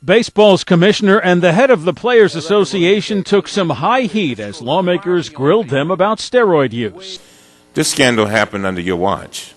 Baseball's commissioner and the head of the Players Association took some high heat as lawmakers grilled them about steroid use. This scandal happened under your watch.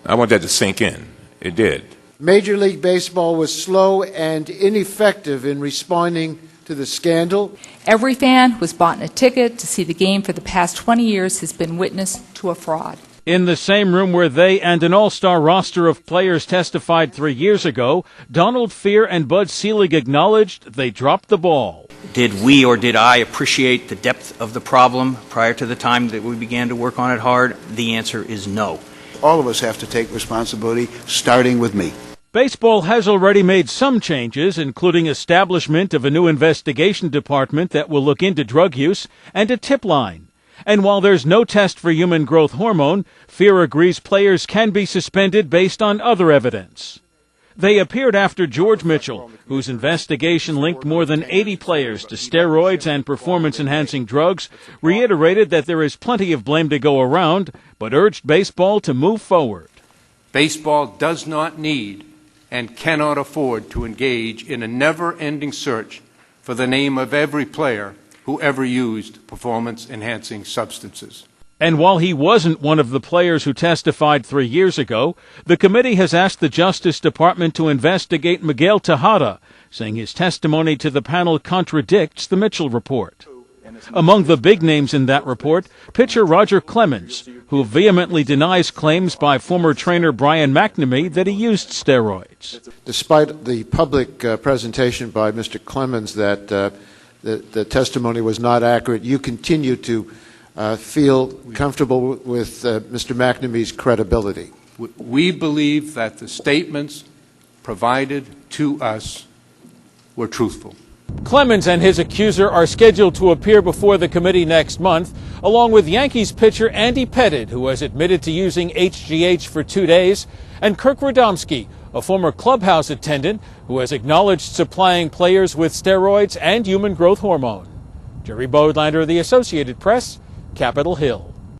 I want that to sink in. It did. Major League Baseball was slow and ineffective in responding to the scandal. Every fan who has bought a ticket to see the game for the past 20 years has been witness to a fraud. In the same room where they and an all-star roster of players testified 3 years ago, Donald Fehr and Bud Selig acknowledged they dropped the ball. Did we or did I appreciate the depth of the problem prior to the time that we began to work on it hard? The answer is no. All of us have to take responsibility, starting with me. Baseball has already made some changes, including establishment of a new investigation department that will look into drug use and a tip line. And while there's no test for human growth hormone, Fehr agrees players can be suspended based on other evidence. They appeared after George Mitchell, whose investigation linked more than 80 players to steroids and performance-enhancing drugs, reiterated that there is plenty of blame to go around, but urged baseball to move forward. Baseball does not need and cannot afford to engage in a never-ending search for the name of every player who ever used performance-enhancing substances. And while he wasn't one of the players who testified 3 years ago, the committee has asked the Justice Department to investigate Miguel Tejada, saying his testimony to the panel contradicts the Mitchell report. Among the big names in that report, pitcher Roger Clemens, who vehemently denies claims by former trainer Brian McNamee that he used steroids. Despite the public presentation by Mr. Clemens that the testimony was not accurate, you continue to feel comfortable with Mr. McNamee's credibility? We believe that the statements provided to us were truthful. Clemens and his accuser are scheduled to appear before the committee next month, along with Yankees pitcher Andy Pettitte, who has admitted to using HGH for 2 days, and Kirk Radomski, a former clubhouse attendant who has acknowledged supplying players with steroids and human growth hormone. Jerry Bodlander of the Associated Press, Capitol Hill.